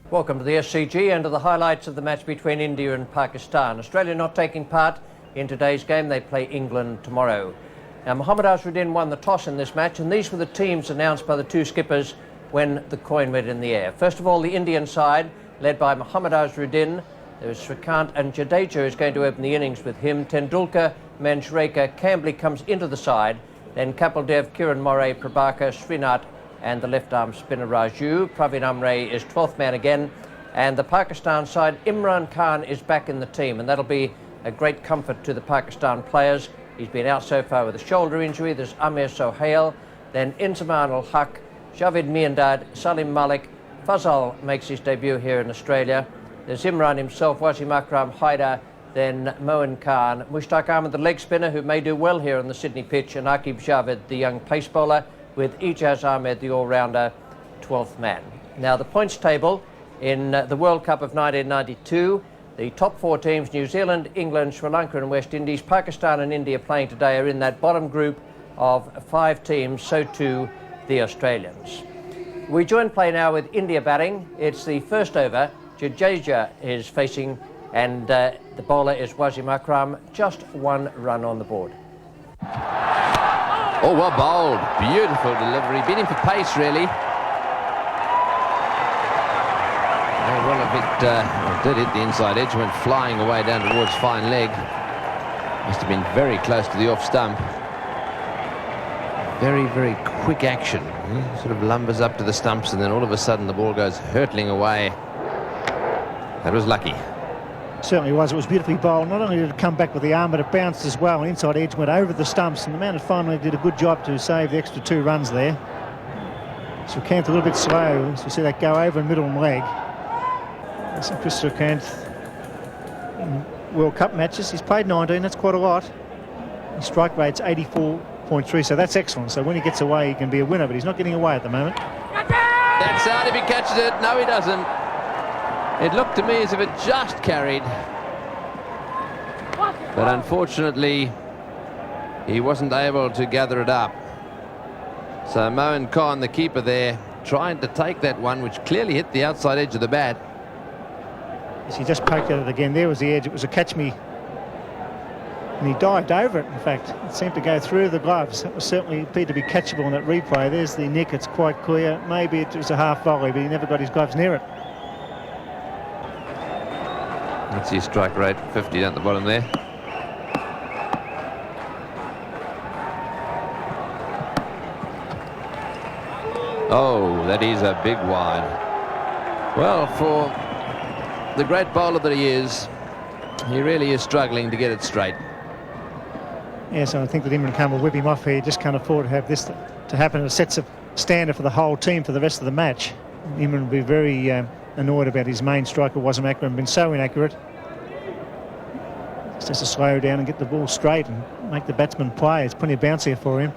Welcome to the SCG and to the highlights of the match between India and Pakistan. Australia not taking part in today's game. They play England tomorrow. Now, Mohammad Azharuddin won the toss in this match, and these were the teams announced by the two skippers when the coin went in the air. First of all, the Indian side, led by Mohammad Azharuddin. There was Srikanth, and Jadeja is going to open the innings with him. Tendulkar, Manjrekar, Cambly comes into the side. Then Kapildev, Kiran Morey, Prabhakar, Srinath, and the left-arm spinner Raju. Praveen Amre is 12th man again. And the Pakistan side, Imran Khan is back in the team, and that'll be a great comfort to the Pakistan players. He's been out so far with a shoulder injury. There's Amir Sohail, then Inzamam ul Haq, Javed Miandad, Salim Malik. Fazal makes his debut here in Australia. There's Imran himself, Wasim Akram, Haider, then Moin Khan, Mushtaq Ahmed, the leg spinner, who may do well here on the Sydney pitch, and Aqib Javed, the young pace bowler, with Ijaz Ahmed, the all-rounder, 12th man. Now, the points table in the World Cup of 1992, the top four teams, New Zealand, England, Sri Lanka and West Indies, Pakistan and India playing today, are in that bottom group of 5 teams, so too the Australians. We join play now with India batting. It's the first over. Jadeja is facing, and the bowler is Wasim Akram. Just 1 run on the board. Oh, well bowled. Beautiful delivery. Beat him for pace, really. Oh, well, if it did hit the inside edge, went flying away down towards fine leg. Must have been very close to the off stump. Very, very quick action. Sort of lumbers up to the stumps, and then all of a sudden the ball goes hurtling away. That was lucky. Certainly was. It was beautifully bowled. Not only did it come back with the arm, but it bounced as well. An inside edge went over the stumps, and the man finally did a good job to save the extra 2 runs there. Srikanth a little bit slow, so you see that go over in middle and leg. That's Chris Srikanth in World Cup matches. He's played 19, that's quite a lot. His strike rate's 84.3, so that's excellent. So when he gets away, he can be a winner, but he's not getting away at the moment. That's out if he catches it. No, he doesn't. It looked to me as if it just carried. But unfortunately, he wasn't able to gather it up. So Moin Khan, the keeper there, trying to take that one, which clearly hit the outside edge of the bat. He just poked at it again. There was the edge. It was a catch me. And he dived over it, in fact. It seemed to go through the gloves. It was certainly appeared to be catchable in that replay. There's the nick. It's quite clear. Maybe it was a half volley, but he never got his gloves near it. That's his strike rate, 50 down the bottom there. Oh, that is a big wide. Well, for the great bowler that he is, he really is struggling to get it straight. Yes, and I think that Imran Khan will whip him off here. He just can't afford to have this to happen. It sets a standard for the whole team for the rest of the match. Imran will be very annoyed about his main striker, Wasim Akram, been so inaccurate. Just has to slow down and get the ball straight and make the batsman play. There's plenty of bounce here for him.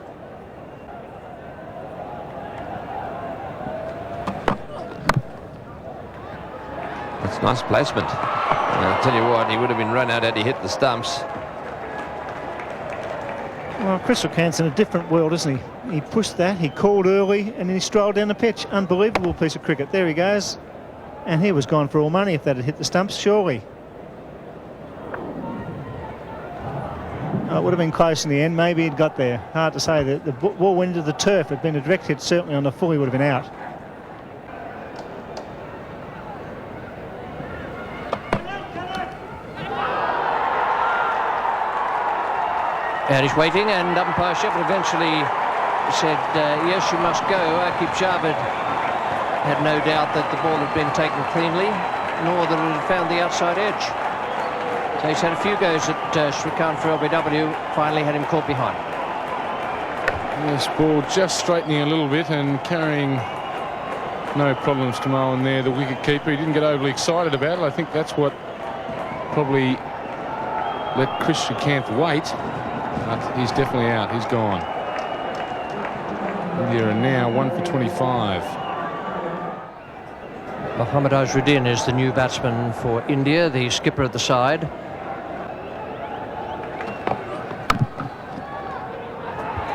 That's nice placement. And I'll tell you what, he would have been run out had he hit the stumps. Well, Chris Srikanth's in a different world, isn't he? He pushed that, he called early, and then he strolled down the pitch. Unbelievable piece of cricket. There he goes. And he was gone for all money if that had hit the stumps, surely. Oh, it would have been close in the end. Maybe he'd got there. Hard to say. The ball went into the turf. It had been a direct hit, certainly on the full, he would have been out. And he's waiting, and umpire Sheffield eventually said, yes, you must go. Aqib Javed had no doubt that the ball had been taken cleanly, nor that it had found the outside edge. So he's had a few goes at Srikanth for LBW, finally had him caught behind. This ball just straightening a little bit and carrying no problems to Moin there, the wicket keeper. He didn't get overly excited about it. I think that's what probably let Chris Srikanth wait. But he's definitely out. He's gone. India are now 1 for 25. Mohammad Azharuddin is the new batsman for India, the skipper of the side.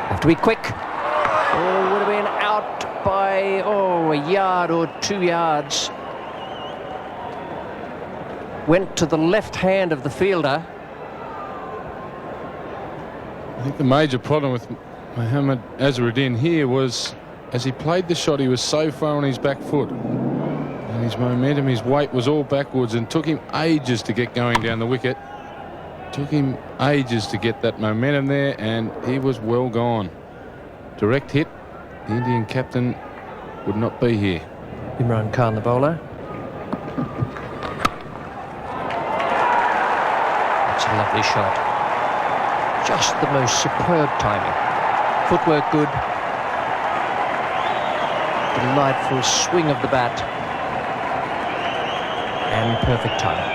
Have to be quick. Oh, would have been out by, a yard or 2 yards. went to the left hand of the fielder. I think the major problem with Mohammad Azharuddin here was, as he played the shot, he was so far on his back foot. And his momentum, his weight was all backwards, and took him ages to get going down the wicket. Took him ages to get that momentum there, and he was well gone. Direct hit. The Indian captain would not be here. Imran Khan, the bowler. It's a lovely shot. Just the most superb timing. Footwork good. Delightful swing of the bat. And perfect timing.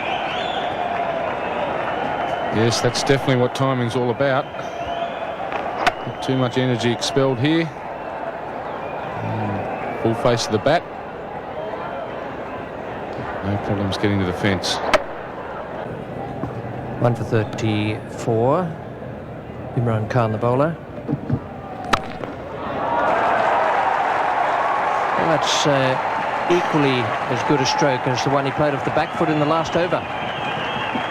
Yes, that's definitely what timing's all about. Not too much energy expelled here. And full face of the bat. No problems getting to the fence. 1 for 34. Imran Khan, the bowler. Well, that's equally as good a stroke as the one he played off the back foot in the last over.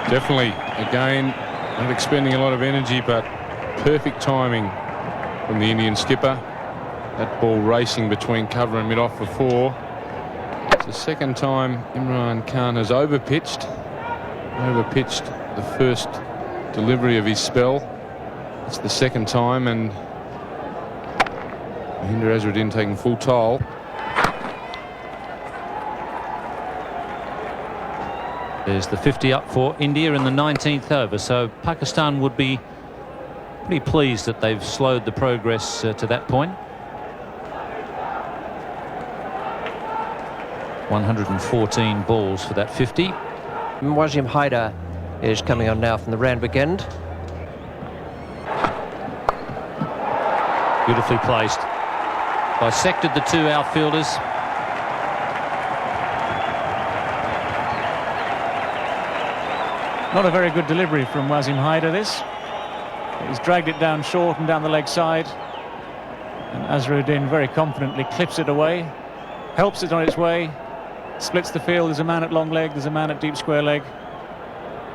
Definitely. Again, not expending a lot of energy, but perfect timing from the Indian skipper. That ball racing between cover and mid-off for 4. It's the second time Imran Khan has overpitched the first delivery of his spell. It's the second time, and Mahendra Azharuddin taking full toll. There's the 50 up for India in the 19th over, so Pakistan would be pretty pleased that they've slowed the progress to that point. 114 balls for that 50. Wasim Haider is coming on now from the Randwick end. Beautifully placed. Dissected the two outfielders. Not a very good delivery from Wasim Haider, this. He's dragged it down short and down the leg side. And Azharuddin very confidently clips it away, helps it on its way, splits the field. There's a man at long leg, there's a man at deep square leg.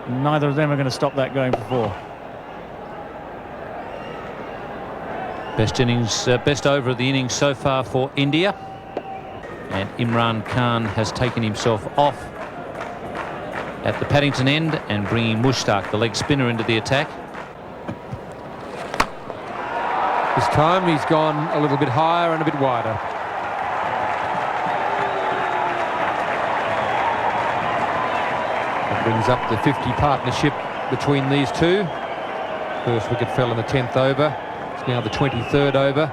Neither of them are going to stop that going for 4. Best innings, best over of the innings so far for India. And Imran Khan has taken himself off at the Paddington end and bringing Mushtaq, the leg spinner, into the attack. This time he's gone a little bit higher and a bit wider. That brings up the 50 partnership between these two. First wicket fell in the 10th over. It's now the 23rd over.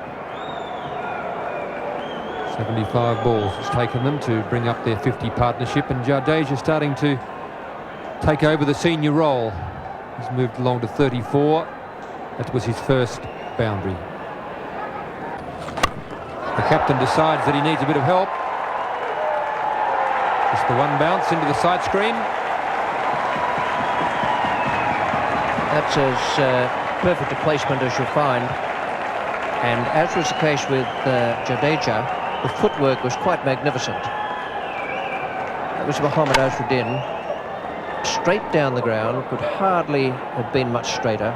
75 balls it's taken them to bring up their 50 partnership, and Jadeja starting to take over the senior role. He's moved along to 34. That was his first boundary. The captain decides that he needs a bit of help. Just the one bounce into the side screen. That's as perfect a placement as you'll find. And as was the case with Jadeja, the footwork was quite magnificent. That was Mohammad Azharuddin. Straight down the ground, could hardly have been much straighter.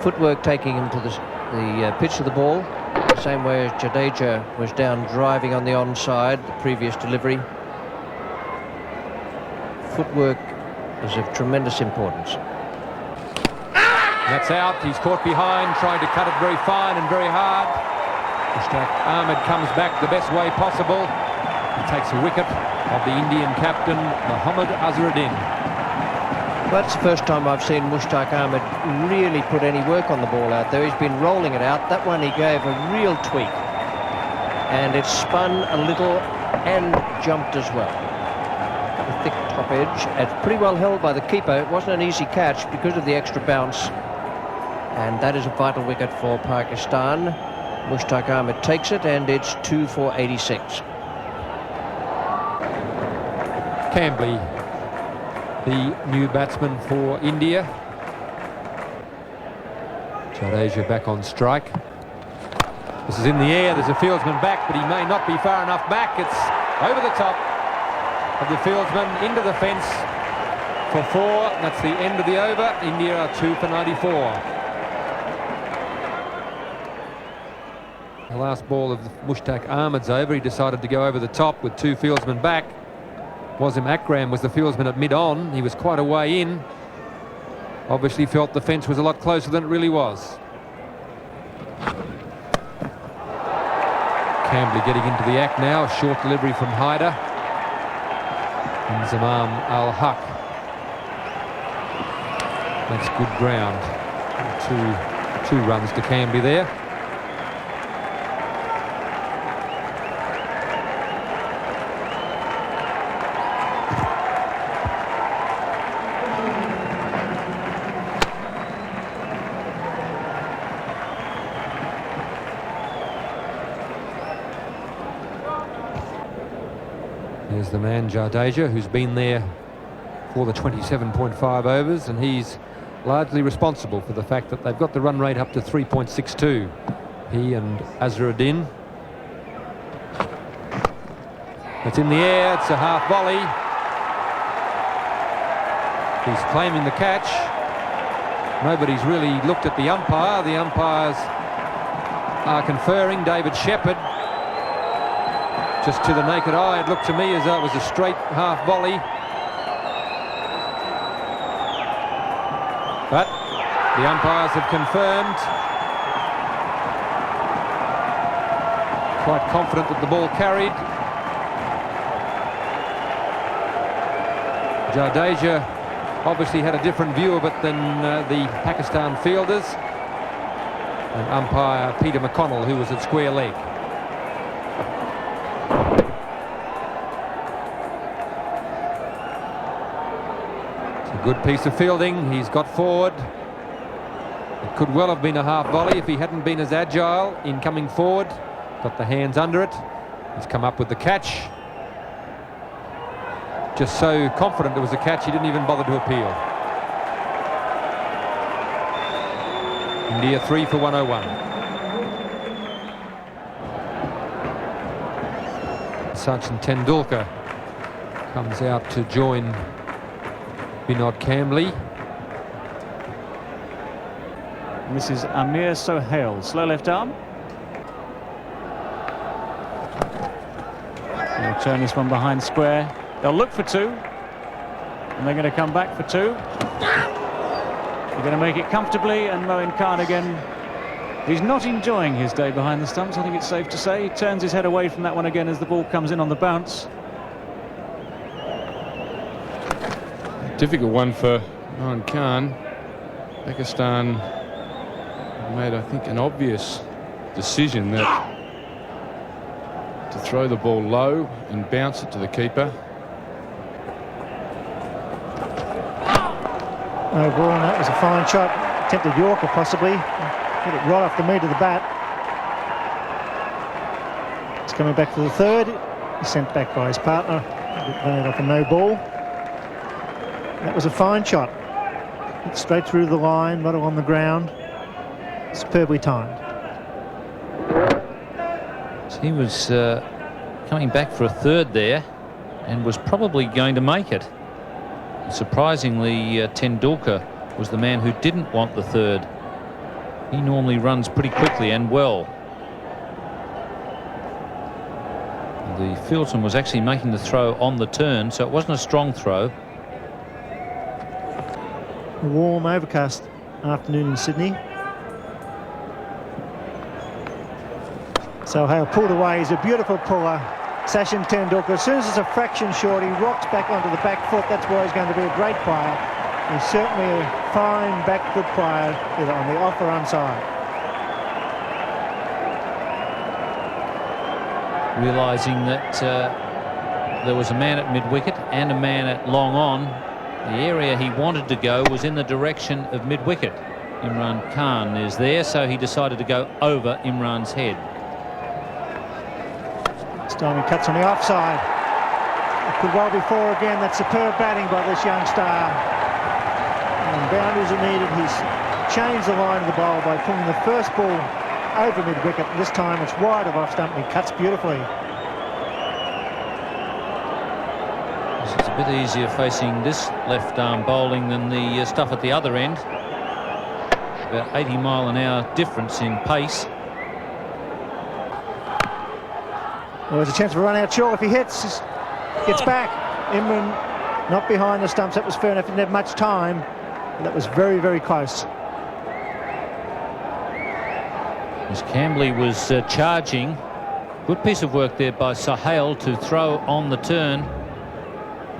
Footwork taking him to the pitch of the ball, the same way as Jadeja was down driving on the onside, the previous delivery. Footwork is of tremendous importance. That's out. He's caught behind, trying to cut it very fine and very hard. Mushtaq Ahmed comes back the best way possible. He takes a wicket of the Indian captain, Mohammad Azharuddin. That's the first time I've seen Mushtaq Ahmed really put any work on the ball out there. He's been rolling it out. That one he gave a real tweak. And it spun a little and jumped as well. The thick top edge. It's pretty well held by the keeper. It wasn't an easy catch because of the extra bounce. And that is a vital wicket for Pakistan. Mushtaq Ahmed takes it, and it's 2 for 86. Cambly, the new batsman for India. Jadeja back on strike. This is in the air. There's a fieldsman back, but he may not be far enough back. It's over the top of the fieldsman into the fence. for 4. That's the end of the over. India are 2 for 94. The last ball of Mushtaq Ahmed's over. He decided to go over the top with 2 fieldsmen back. Wasim Akram was the fieldsman at mid-on. He was quite a way in. Obviously felt the fence was a lot closer than it really was. Cambly getting into the act now. A short delivery from Haider. And Zamam Al-Haq. That's good ground. Two runs to Cambly there. There's the man Jadeja, who's been there for the 27.5 overs, and he's largely responsible for the fact that they've got the run rate up to 3.62. He and Azharuddin. It's in the air, it's a half volley. He's claiming the catch. Nobody's really looked at the umpire. The umpires are conferring. David Shepherd. Just to the naked eye, it looked to me as though it was a straight half volley. But the umpires have confirmed. Quite confident that the ball carried. Jadeja obviously had a different view of it than the Pakistan fielders. And umpire Peter McConnell, who was at square leg. Good piece of fielding. He's got forward. It could well have been a half volley if he hadn't been as agile in coming forward. Got the hands under it. He's come up with the catch. Just so confident it was a catch, he didn't even bother to appeal. India 3 for 101. Sachin Tendulkar comes out to join Vinod Cambly. This is Amir Sohail, slow left arm. They'll turn this one behind square. They'll look for 2, and they're going to come back for 2. They're going to make it comfortably, and Moin Khan again. He's not enjoying his day behind the stumps, I think it's safe to say. He turns his head away from that one again as the ball comes in on the bounce. Difficult one for Moin Khan. Pakistan made, I think, an obvious decision that to throw the ball low and bounce it to the keeper. No ball, and that was a fine shot. Attempted Yorker possibly. Hit it right off the meat of the bat. It's coming back for the 3rd. He's sent back by his partner. Played off a no ball. That was a fine shot. Hit straight through the line, not on the ground. Superbly timed. So he was coming back for a 3rd there and was probably going to make it. Surprisingly, Tendulkar was the man who didn't want the 3rd. He normally runs pretty quickly and well. The fieldsman was actually making the throw on the turn, so it wasn't a strong throw. A warm, overcast afternoon in Sydney. Sohail pulled away. He's a beautiful puller. Sachin Tendulkar, as soon as it's a fraction short, he rocks back onto the back foot. That's why he's going to be a great player. He's certainly a fine back foot player, either on the off or onside. Realising that there was a man at mid-wicket and a man at long on, the area he wanted to go was in the direction of mid-wicket. Imran Khan is there, so he decided to go over Imran's head. This time he cuts on the offside. It could well be 4 again. That's superb batting by this young star. And boundaries are needed. He's changed the line of the bowl by pulling the first ball over mid-wicket. This time it's wide of off stump and he cuts beautifully. It's a bit easier facing this left arm bowling than the stuff at the other end. About 80-mile-an-hour difference in pace. Well, there's a chance of a run out short if he hits. Gets back. Imran not behind the stumps. That was fair enough. Didn't have much time. That was very, very close. As Cambley was charging. Good piece of work there by Sohail to throw on the turn.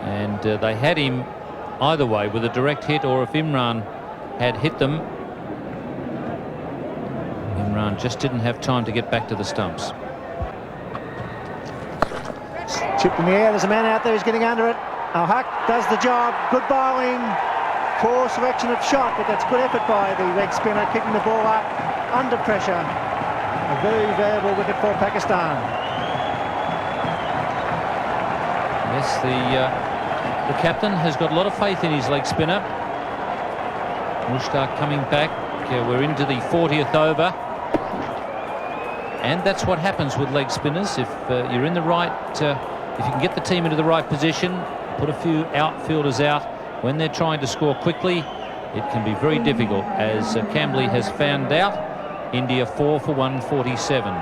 And they had him either way with a direct hit, or if Imran had hit them. Imran just didn't have time to get back to the stumps. Chipped in the air. There's a man out there who's getting under it. Al-Haq does the job. Good bowling. Poor selection of shot, but that's good effort by the leg spinner, kicking the ball up under pressure. A very valuable wicket for Pakistan. Yes, the captain has got a lot of faith in his leg spinner. Mushtaq coming back. We're into the 40th over. And that's what happens with leg spinners. If you're in the right, if you can get the team into the right position, put a few outfielders out when they're trying to score quickly, it can be very difficult, as Cambley has found out. India 4 for 147.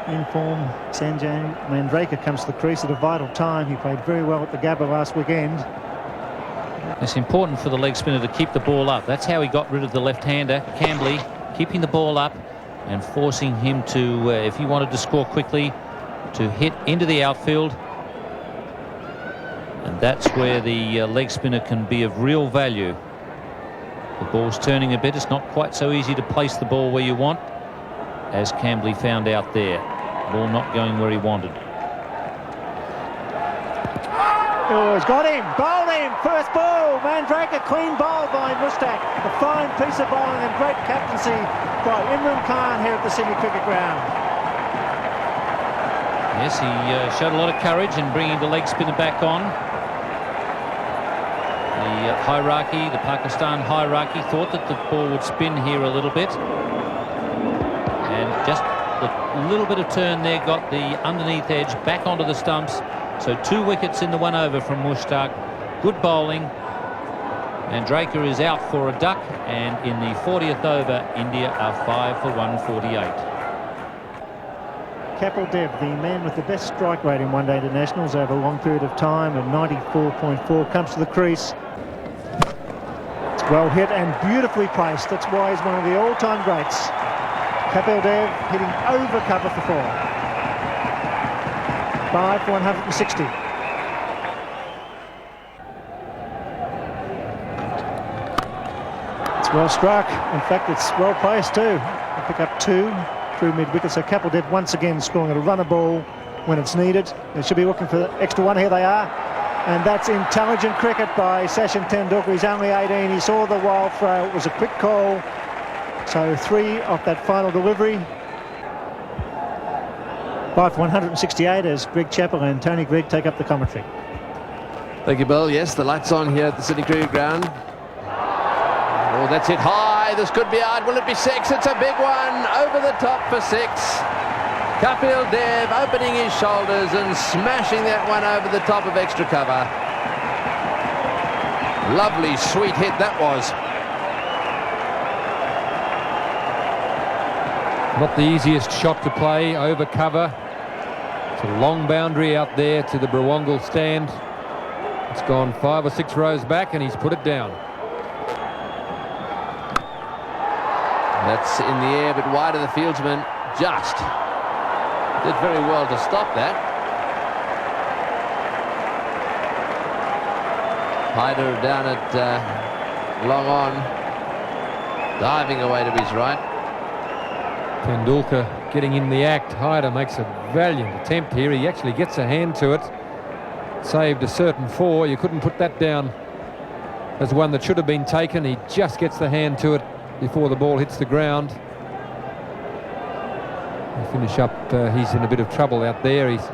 In form, Sanjay Mandraker comes to the crease at a vital time. He played very well at the Gabba last weekend. It's important for the leg spinner to keep the ball up. That's how he got rid of the left-hander, Cambley, keeping the ball up and forcing him to, if he wanted to score quickly, to hit into the outfield. And that's where the leg spinner can be of real value. The ball's turning a bit. It's not quite so easy to place the ball where you want, as Cambley found out there. Ball not going where he wanted. Oh, he's got him. Bowled him. First ball. Mandraker, clean bowl by Mushtaq. A fine piece of bowling and great captaincy by Imran Khan here at the Sydney Cricket Ground. Yes, he showed a lot of courage in bringing the leg spinner back on. The hierarchy, the Pakistan hierarchy, thought that the ball would spin here a little bit. And just a little bit of turn there got the underneath edge back onto the stumps. So 2 wickets in the 1 over from Mushtaq. Good bowling. Mandraker is out for a duck. And in the 40th over, India are 5 for 148. Kapil Dev, the man with the best strike rate in one-day internationals over a long period of time, of 94.4, comes to the crease. It's well hit and beautifully placed. That's why he's one of the all-time greats. Kapil Dev hitting over cover for 4. 5 for 160. It's well struck. In fact, it's well placed too. They pick up 2 through mid-wicket. So Kapil Dev once again scoring a runner ball when it's needed. They should be looking for the extra 1. Here they are. And that's intelligent cricket by Sachin Tendulkar. He's only 18. He saw the wild throw. It was a quick call. So 3 off that final delivery. 5 for 168 as Greg Chappell and Tony Greig take up the commentary. Thank you, Bill. Yes, the lights on here at the Sydney Cricket Ground. Oh, that's it high. This could be out. Will it be 6? It's a big one. Over the top for 6. Kapil Dev opening his shoulders and smashing that one over the top of extra cover. Lovely, sweet hit that was. Not the easiest shot to play, over cover. It's a long boundary out there to the Brawangal stand. It's gone 5 or 6 rows back and he's put it down. That's in the air, but wide of the fieldsman. Just did very well to stop that. Hyder down at long on, diving away to his right. Tendulkar getting in the act. Hyder makes a valiant attempt here. He actually gets a hand to it. Saved a certain 4. You couldn't put that down as one that should have been taken. He just gets the hand to it before the ball hits the ground. He'll finish up. He's in a bit of trouble out there. He's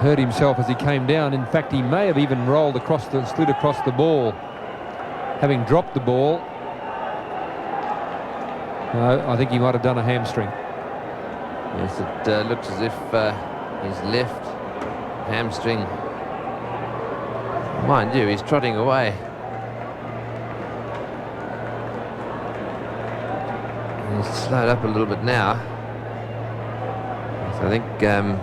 hurt himself as he came down. In fact, he may have even rolled across the, slid across the ball, having dropped the ball. No, I think he might have done a hamstring. Yes, it looks as if his left hamstring. Mind you, he's trotting away. He's slowed up a little bit now. So I think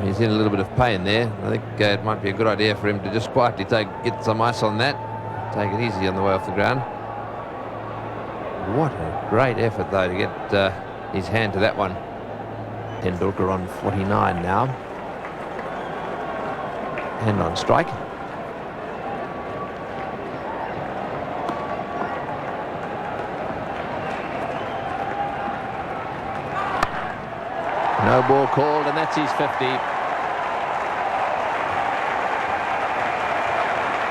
he's in a little bit of pain there. I think it might be a good idea for him to just quietly get some ice on that. Take it easy on the way off the ground. What a great effort, though, to get his hand to that one. Tendulkar on 49 now. And on strike. No ball called, and that's his 50.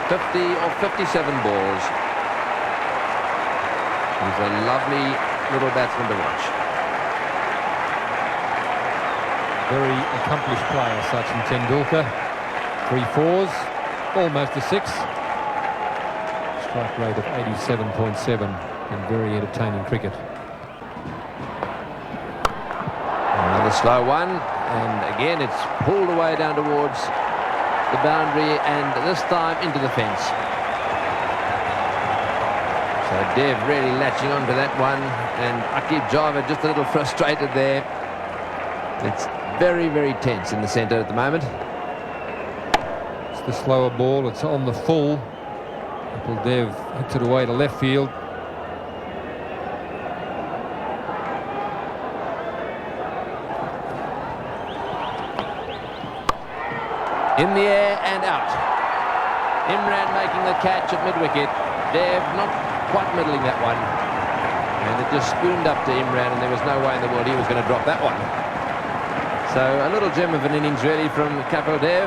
50 or 57 balls. He's a lovely little batsman to watch. Very accomplished player, Sachin Tendulkar. 3 fours, almost a 6. Strike rate of 87.7 and very entertaining cricket. Another slow one, and again it's pulled away down towards the boundary, and this time into the fence. So Dev really latching onto that one, and Aqib Javed just a little frustrated there. It's very, very tense in the centre at the moment. It's the slower ball, it's on the full. Kapil Dev hits it away to left field. In the air and out. Imran making the catch at mid-wicket. Dev not quite middling that one. And it just spooned up to Imran, and there was no way in the world he was going to drop that one. So a little gem of an innings really from Kapil Dev.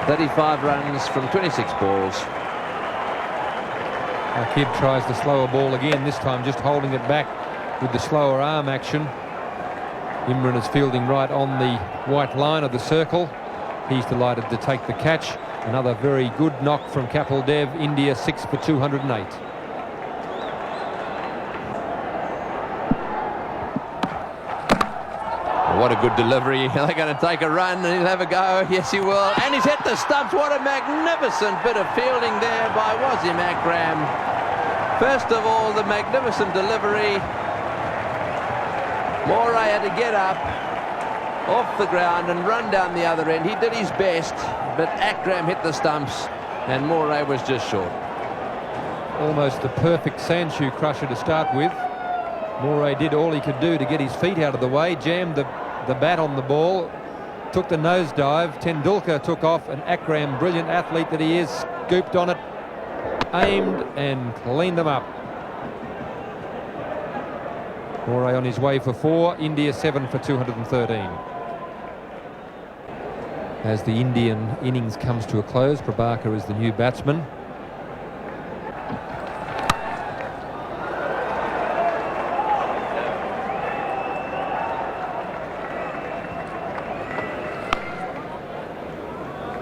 35 runs from 26 balls. Aqib tries the slower ball again, this time just holding it back with the slower arm action. Imran is fielding right on the white line of the circle. He's delighted to take the catch. Another very good knock from Kapil Dev. India 6 for 208. What a good delivery. They're going to take a run and he'll have a go. Yes, he will. And he's hit the stumps. What a magnificent bit of fielding there by Wasim Akram. First of all, the magnificent delivery. Moray had to get up off the ground and run down the other end. He did his best, but Akram hit the stumps and Moray was just short. Almost the perfect sand shoe crusher to start with. Moray did all he could do to get his feet out of the way, jammed the bat on the ball, took the nosedive. Tendulkar took off, and Akram, brilliant athlete that he is, scooped on it, aimed and cleaned them up. Moray on his way for 4, India 7 for 213. As the Indian innings comes to a close, Prabhakar is the new batsman.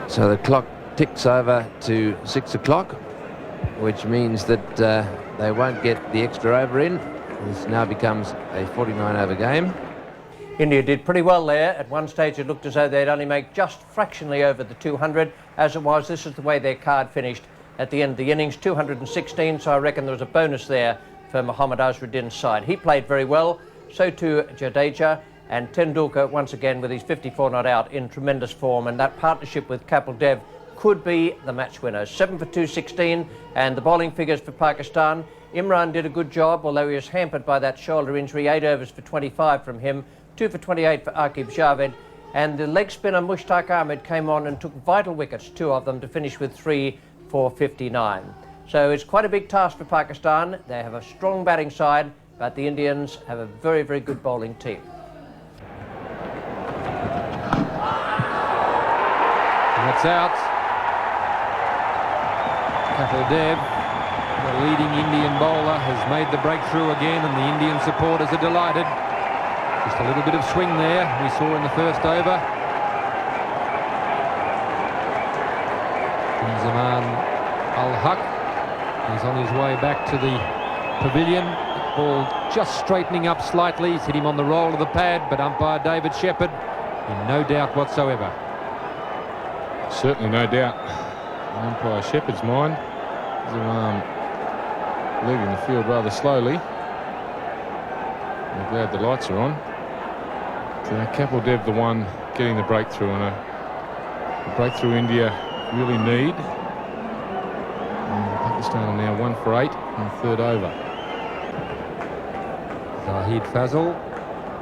So the clock ticks over to 6 o'clock, which means that they won't get the extra over in. This now becomes a 49-over game. India did pretty well there. At one stage it looked as though they'd only make just fractionally over the 200. As it was, this is the way their card finished at the end of the innings, 216, so I reckon there was a bonus there for Mohammad Azharuddin's side. He played very well, so too Jadeja, and Tendulkar once again with his 54 not out in tremendous form, and that partnership with Kapil Dev could be the match winner. 7 for 216, and the bowling figures for Pakistan. Imran did a good job, although he was hampered by that shoulder injury. 8 overs for 25 from him, 2 for 28 for Aqib Javed, and the leg spinner Mushtaq Ahmed came on and took vital wickets, 2 of them, to finish with 3 for 59. So it's quite a big task for Pakistan. They have a strong batting side, but the Indians have a very, very good bowling team. That's out. Kapil Dev, the leading Indian bowler, has made the breakthrough again, and the Indian supporters are delighted. Just a little bit of swing there we saw in the first over. Zaman Al-Haq is on his way back to the pavilion. Ball just straightening up slightly. He's hit him on the roll of the pad, but umpire David Shepherd in no doubt whatsoever. Certainly no doubt. Umpire Shepherd's mind. His arm leaving the field rather slowly. I'm glad the lights are on. So Kapil Dev the one getting the breakthrough, and a breakthrough India really need. And Pakistan are now 1 for 8 in the third over. Zahid Fazal,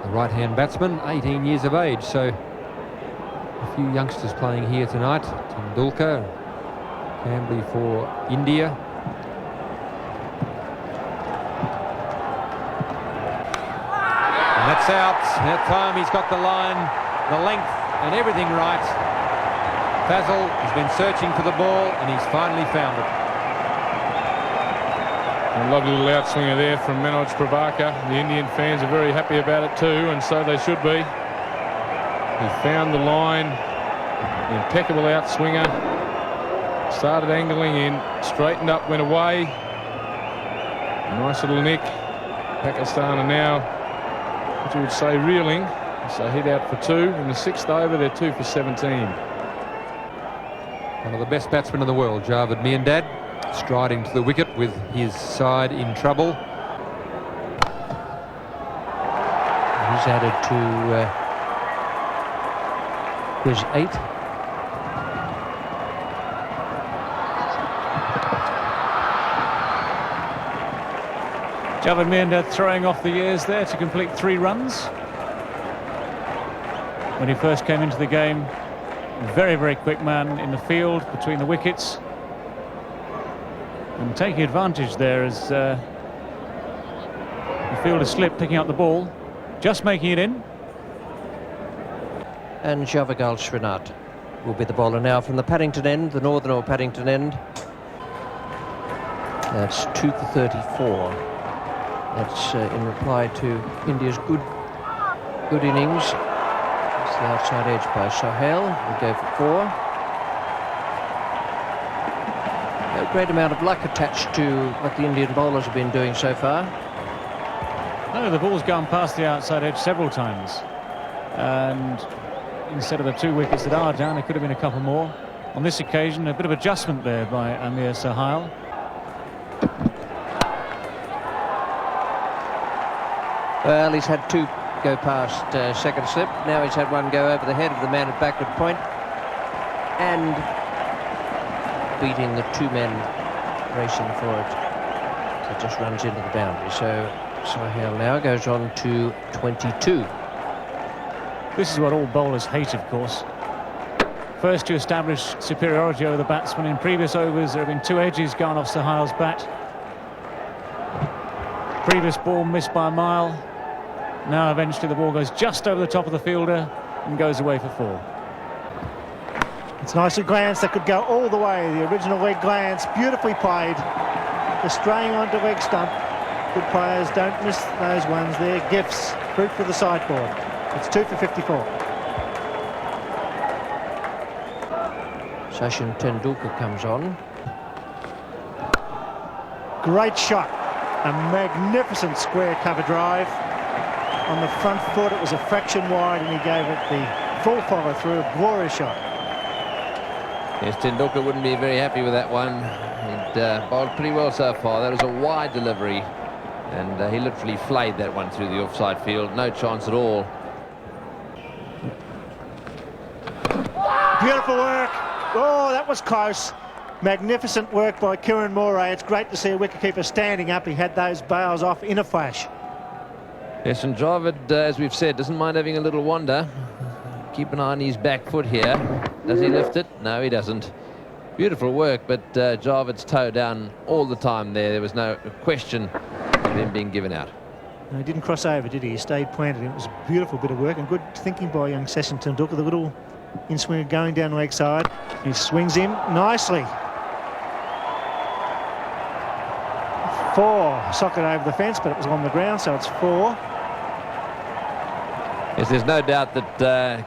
the right-hand batsman, 18 years of age, so a few youngsters playing here tonight. Tendulkar, Cambly for India. And that's out. That time he's got the line, the length and everything right. Fazal has been searching for the ball and he's finally found it. A lovely little outswinger there from Manoj Prabhakar. The Indian fans are very happy about it too, and so they should be. He found the line. Impeccable outswinger. Started angling in, straightened up, went away. Nice little nick. Pakistan are now, what you would say, reeling. So hit out for 2 in the 6th over. They're 2 for 17. One of the best batsmen in the world, Javed Miandad, striding to the wicket with his side in trouble. He's added to his 8. Javed Miandad throwing off the years there to complete 3 runs. When he first came into the game, very, very quick man in the field between the wickets. And taking advantage there as the fielder slipped, picking up the ball, just making it in. And Javagal Srinath will be the bowler now from the Paddington end, the northern or Paddington end. That's 2 for 34. That's in reply to India's good innings. It's the outside edge by Sohail. We'll go for 4. A great amount of luck attached to what the Indian bowlers have been doing so far. No, the ball's gone past the outside edge several times. And instead of the 2 wickets that are down, there could have been a couple more. On this occasion, a bit of adjustment there by Amir Sohail. Well, he's had 2 go past second slip. Now he's had 1 go over the head of the man at backward point. And beating the 2 men racing for it. It just runs into the boundary. So Sohail now goes on to 22. This is what all bowlers hate, of course. First to establish superiority over the batsman. In previous overs, there have been 2 edges gone off Sohail's bat. Previous ball missed by a mile. Now eventually the ball goes just over the top of the fielder and goes away for 4. It's nicely glanced. That could go all the way. The original leg glance, beautifully played. Just straying onto leg stump. Good players don't miss those ones. They're gifts. Fruit for the sideboard. It's 2 for 54. Sachin Tendulkar comes on. Great shot. A magnificent square cover drive. On the front foot, it was a fraction wide, and he gave it the full follow through. A glorious shot. Yes, Tendulkar wouldn't be very happy with that one. He'd bowled pretty well so far. That was a wide delivery, and he literally flayed that one through the offside field. No chance at all. Beautiful work. Oh, that was close. Magnificent work by Kieran Moray. It's great to see a wicketkeeper standing up. He had those bails off in a flash. Yes, and Javed, as we've said, doesn't mind having a little wander. Keep an eye on his back foot here. Does he lift it? No, he doesn't. Beautiful work, but Javed's toe down all the time there. There was no question of him being given out. No, he didn't cross over, did he? He stayed planted. It was a beautiful bit of work and good thinking by young Sachin Tendulkar. The little in-swinger going down leg side. He swings him nicely. 4. Socket over the fence, but it was on the ground, so it's 4. Yes, there's no doubt that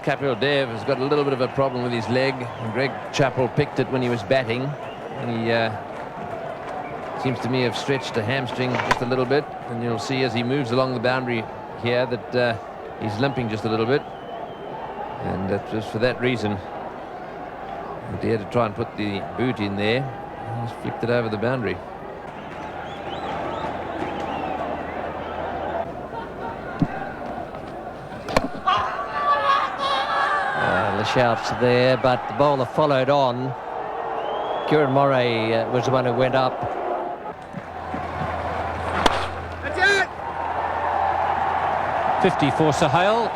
Kapil Dev has got a little bit of a problem with his leg. And Greg Chappell picked it when he was batting. And he seems to me have stretched a hamstring just a little bit. And you'll see as he moves along the boundary here that he's limping just a little bit. And that was for that reason. He dared to try and put the boot in there. He's flicked it over the boundary. The shouts there, but the bowler followed on. Kieran Moray was the one who went up. That's it! 50 for Sohail,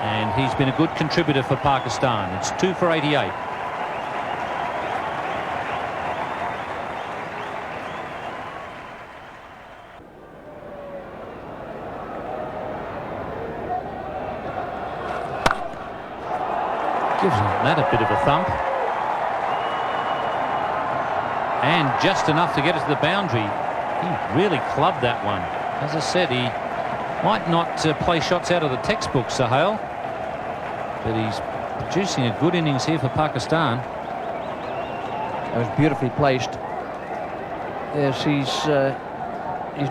and he's been a good contributor for Pakistan. It's 2 for 88. Gives that a bit of a thump. And just enough to get it to the boundary. He really clubbed that one. As I said, he might not play shots out of the textbook, Sohail, but he's producing a good innings here for Pakistan. That was beautifully placed. Yes, he's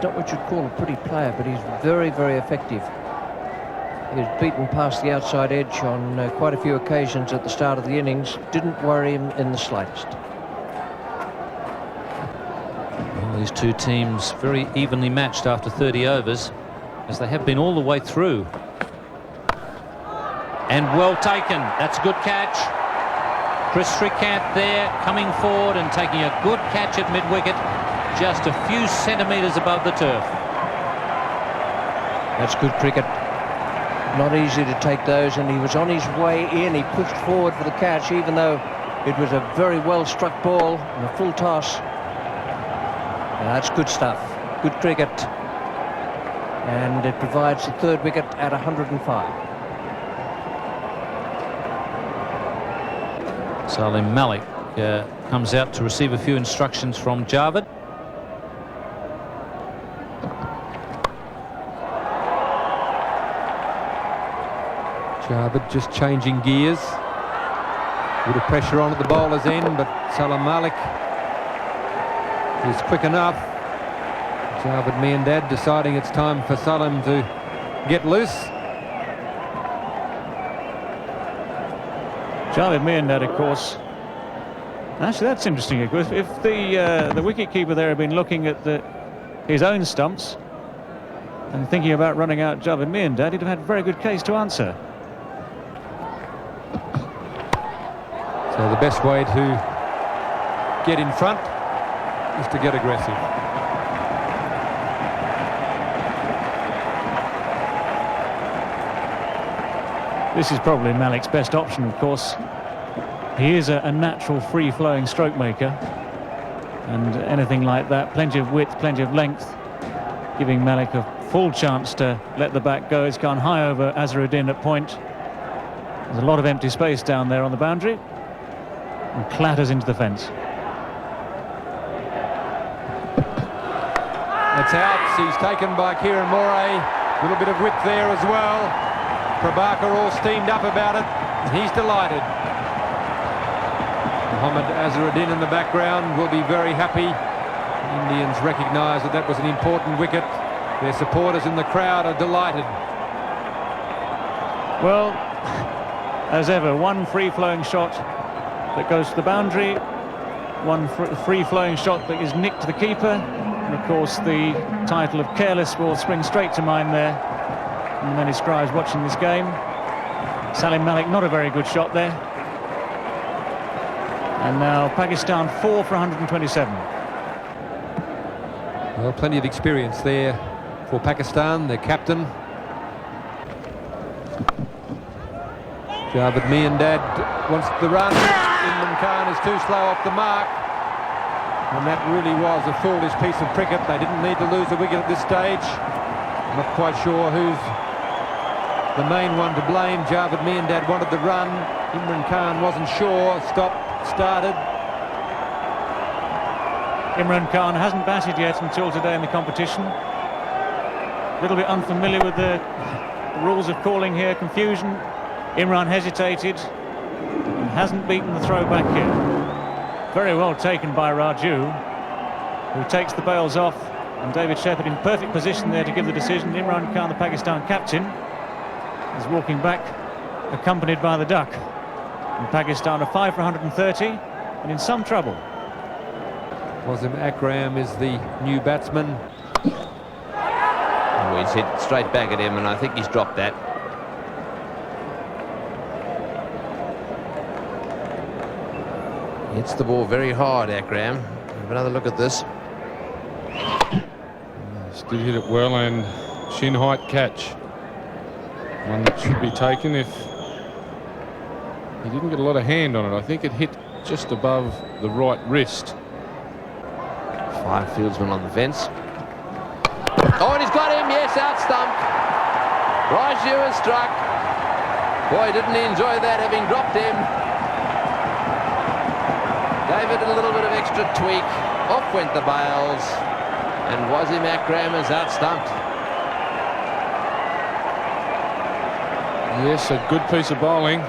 not what you'd call a pretty player, but he's very, very effective. He was beaten past the outside edge on quite a few occasions at the start of the innings. Didn't worry him in the slightest. Well, these two teams very evenly matched after 30 overs, as they have been all the way through. And well taken. That's a good catch. Chris Srikanth there, coming forward and taking a good catch at mid-wicket, just a few centimetres above the turf. That's good cricket. Not easy to take those, and he was on his way in. He pushed forward for the catch, even though it was a very well struck ball and a full toss. That's good stuff. Good cricket. And it provides the third wicket at 105. Salim Malik comes out to receive a few instructions from Javed. Javed just changing gears. A bit of pressure on at the bowler's end, but Salim Malik is quick enough. Javed Miandad deciding it's time for Salim to get loose. Javed Miandad, of course. Actually, that's interesting. If the wicketkeeper there had been looking at his own stumps and thinking about running out Javed Miandad, he'd have had a very good case to answer. So the best way to get in front is to get aggressive. This is probably Malik's best option, of course. He is a natural free-flowing stroke maker, and anything like that, plenty of width, plenty of length, giving Malik a full chance to let the bat go. It's gone high over Azharuddin at point. There's a lot of empty space down there on the boundary, and clatters into the fence. That's out. He's taken by Kieran Moray. A little bit of width there as well. Prabhakar all steamed up about it. He's delighted. Mohammad Azharuddin in the background will be very happy. The Indians recognise that was an important wicket. Their supporters in the crowd are delighted. Well, as ever, one free-flowing shot that goes to the boundary, one free-flowing shot that is nicked to the keeper, and of course the title of careless will spring straight to mind there. And many scribes watching this game. Salim Malik, not a very good shot there. And now Pakistan 4 for 127. Well, plenty of experience there for Pakistan, their captain. Javed Miandad wants the run. Imran Khan is too slow off the mark. And that really was a foolish piece of cricket. They didn't need to lose a wicket at this stage. I'm not quite sure who's the main one to blame. Javed Miandad wanted the run. Imran Khan wasn't sure. Stopped, started. Imran Khan hasn't batted yet until today in the competition. A little bit unfamiliar with the rules of calling here. Confusion. Imran hesitated and hasn't beaten the throw back here. Very well taken by Raju, who takes the bails off, and David Shepherd in perfect position there to give the decision. Imran Khan, the Pakistan captain, is walking back accompanied by the duck. And Pakistan are 5 for 130 and in some trouble. Wasim Akram is the new batsman. Oh, he's hit straight back at him, and I think he's dropped that. Hits the ball very hard, Akram. Have another look at this. Did hit it well, and shin height catch. One that should be taken if he didn't get a lot of hand on it. I think it hit just above the right wrist. 5 fieldsmen on the fence. Oh, and he's got him, yes, out stumped. Raju has struck. Boy, didn't he enjoy that, having dropped him. Gave it a little bit of extra tweak. Off went the bails. And Wasim Akram is out stumped. Yes, a good piece of bowling.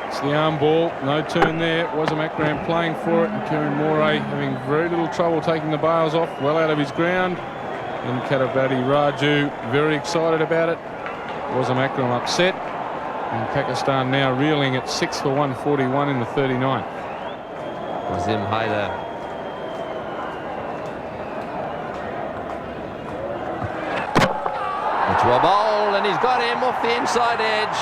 It's the arm ball, no turn there. Wasim Akram playing for it, and Kieran Moray having very little trouble taking the bails off, well out of his ground. And Katabati Raju very excited about it. Wasim Akram upset. And Pakistan now reeling at 6 for 141 in the 39th. Wasim Haider. To a bowl, and he's got him off the inside edge.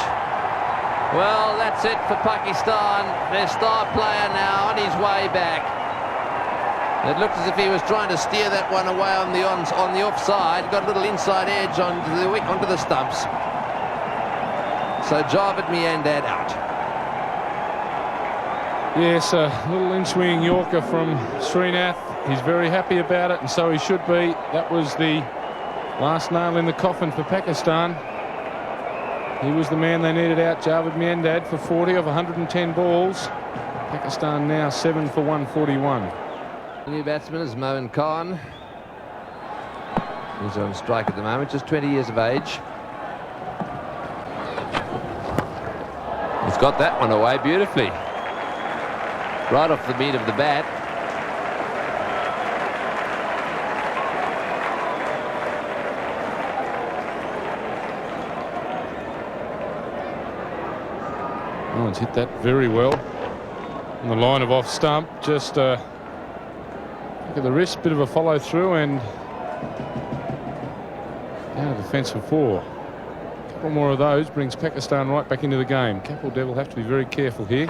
Well, that's it for Pakistan. Their star player now on his way back. It looked as if he was trying to steer that one away on the offside. Got a little inside edge onto the stumps. So Javed Miandad out. Yes, a little in-swinging Yorker from Srinath. He's very happy about it, and so he should be. That was the last nail in the coffin for Pakistan. He was the man they needed out, Javed Miandad, for 40 of 110 balls. Pakistan now 7 for 141. The new batsman is Moin Khan. He's on strike at the moment, just 20 years of age. He's got that one away beautifully. Right off the beat of the bat. Oh, he's hit that very well. On the line of off stump, just look at the wrist, bit of a follow through, and down to the fence for 4. A couple more of those brings Pakistan right back into the game. Kapil Dev will have to be very careful here.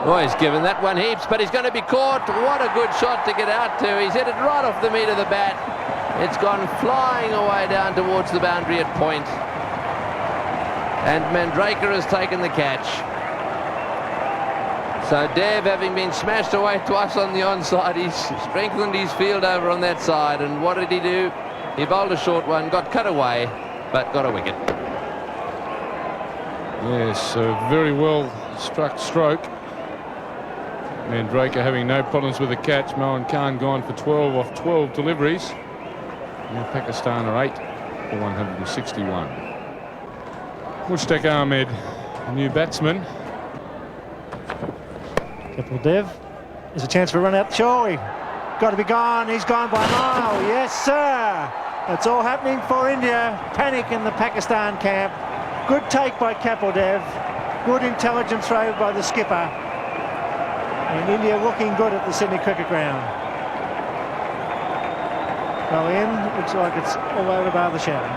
Oh, he's given that one heaps, but he's going to be caught. What a good shot to get out to. He's hit it right off the meat of the bat. It's gone flying away down towards the boundary at point. And Mandraker has taken the catch. So Dev, having been smashed away twice on the onside, he's strengthened his field over on that side. And what did he do? He bowled a short one, got cut away, but got a wicket. Yes, a very well struck stroke. Mandraker having no problems with the catch. Moin Khan gone for 12 off 12 deliveries. Now Pakistan are 8 for 161. Mushtaq Ahmed, a new batsman. Kapil Dev. There's a chance for a run out the shore. Got to be gone. He's gone by a mile. Yes, sir. It's all happening for India. Panic in the Pakistan camp. Good take by Kapil Dev. Good intelligent throw by the skipper. And India looking good at the Sydney Cricket Ground. Well, in, looks like it's all over bar the shadow.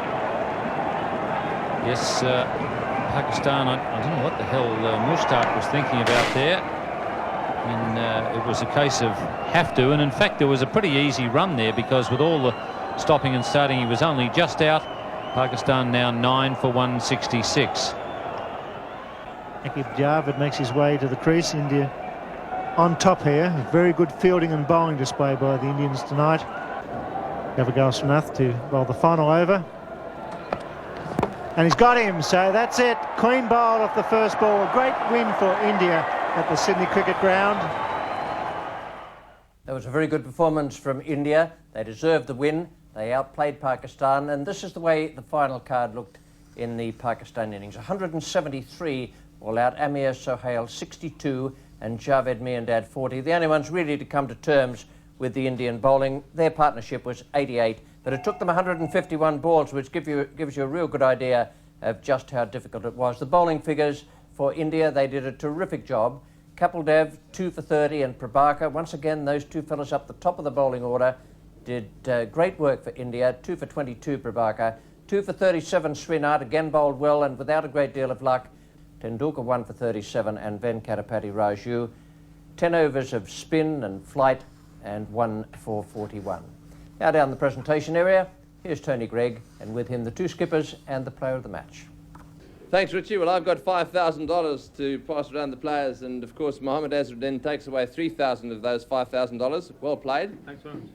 Yes, Pakistan, I don't know what the hell Mushtaq was thinking about there. And it was a case of have to, and in fact there was a pretty easy run there, because with all the stopping and starting he was only just out. Pakistan now 9 for 166. Aqib Javed makes his way to the crease. India on top here. Very good fielding and bowling display by the Indians tonight. Gavagal to bowl the final over. And he's got him, so that's it. Clean bowl off the first ball. A great win for India at the Sydney Cricket Ground. That was a very good performance from India. They deserved the win. They outplayed Pakistan, and this is the way the final card looked in the Pakistan innings. 173 all out. Amir Sohail 62 and Javed Miandad 40. The only ones really to come to terms with the Indian bowling. Their partnership was 88, but it took them 151 balls, which gives you a real good idea of just how difficult it was. The bowling figures for India, they did a terrific job. Kapil Dev, 2 for 30, and Prabhakar, once again, those two fellas up the top of the bowling order, did great work for India. 2 for 22, Prabhakar. 2 for 37, Srinath, again bowled well and without a great deal of luck. Tendulkar 1 for 37 and Venkatapati Raju. 10 overs of spin and flight and 1 for 41. Now down the presentation area, here's Tony Greig, and with him the two skippers and the player of the match. Thanks, Richie. Well, I've got $5,000 to pass around the players, and of course, Mohammad Azharuddin takes away $3,000 of those $5,000. Well played. Thanks very much.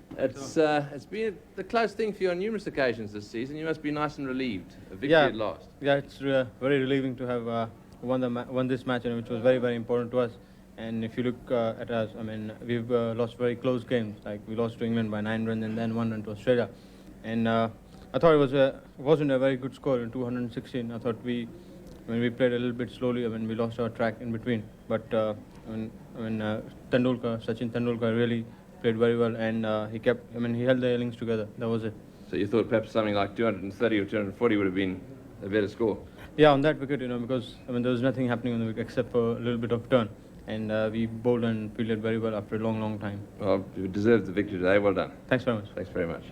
It's been the close thing for you on numerous occasions this season. You must be nice and relieved. A victory Yeah. at last. Yeah, it's very relieving to have won this match, which was very, very important to us. And if you look at us, I mean, we've lost very close games. Like we lost to England by 9 runs and then 1 run to Australia. And I thought it wasn't a very good score in 216. I thought we played a little bit slowly. I mean, we lost our track in between. But Sachin Tendulkar really played very well, and he held the innings together. That was it. So you thought perhaps something like 230 or 240 would have been a better score? Yeah, on that wicket, because there was nothing happening on the wicket except for a little bit of turn. And we bowled and fielded very well after a long, long time. Well, you deserved the victory today. Well done. Thanks very much. Thanks very much.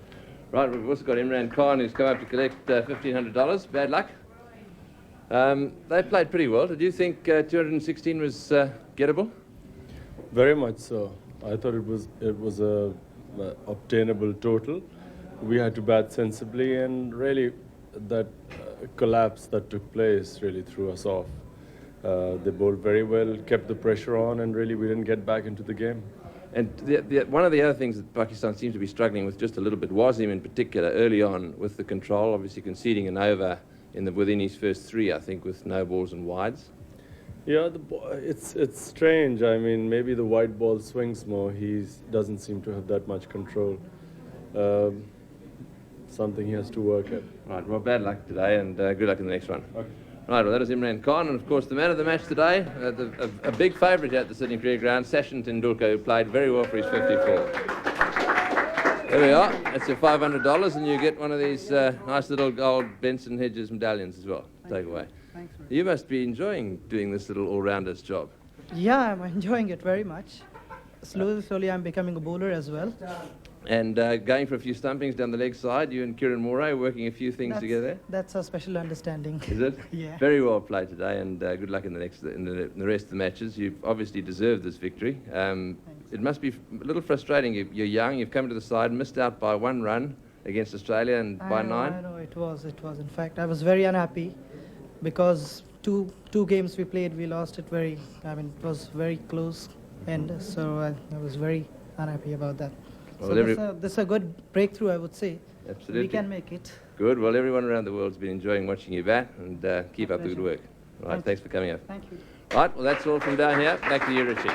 Right, we've also got Imran Khan, who's come up to collect $1,500. Bad luck. They played pretty well. Did you think 216 was gettable? Very much so. I thought it was a obtainable total. We had to bat sensibly, and really that collapse that took place really threw us off. They bowled very well, kept the pressure on, and really we didn't get back into the game. And one of the other things that Pakistan seems to be struggling with just a little bit, Wasim in particular, early on with the control, obviously conceding an over within his first 3, I think, with no balls and wides. Yeah, it's strange. I mean, maybe the wide ball swings more. He doesn't seem to have that much control. Something he has to work at. Right, well, bad luck today, and good luck in the next one. Okay. Right, well, that is Imran Khan, and of course the man of the match today, a big favourite at the Sydney Cricket Ground, Sachin Tendulkar, who played very well for his 54. There we are. That's your $500, and you get one of these nice little gold Benson Hedges medallions as well. Take away. Thanks. You must be enjoying doing this little all-rounders job. Yeah, I'm enjoying it very much. Slowly, I'm becoming a bowler as well. And going for a few stumpings down the leg side, you and Kieran Moray working a few things together. That's a special understanding. Is it? Yeah. Very well played today, and good luck in the rest of the matches. You've obviously deserved this victory. It must be a little frustrating. You're young. You've come to the side, missed out by 1 run against Australia, and by 9. I know it was. In fact, I was very unhappy because two games we played, we lost it it was very close, and so I was very unhappy about that. Well, so this is a good breakthrough, I would say. Absolutely. We can make it. Good. Well, everyone around the world's been enjoying watching you bat, and keep up the good work. Right, thanks for coming up. Thank you. Right, well, that's all from down here. Back to you, Richie.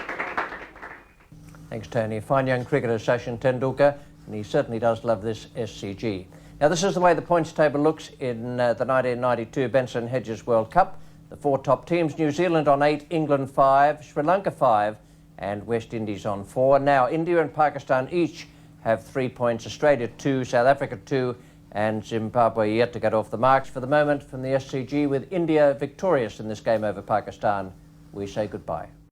Thanks, Tony. Fine young cricketer, Sachin Tendulkar, and he certainly does love this SCG. Now, this is the way the points table looks in the 1992 Benson Hedges World Cup. The 4 top teams: New Zealand on 8, England 5, Sri Lanka 5, and West Indies on 4. Now, India and Pakistan each have 3 points, Australia 2, South Africa 2, and Zimbabwe yet to get off the marks. For the moment, from the SCG, with India victorious in this game over Pakistan, we say goodbye.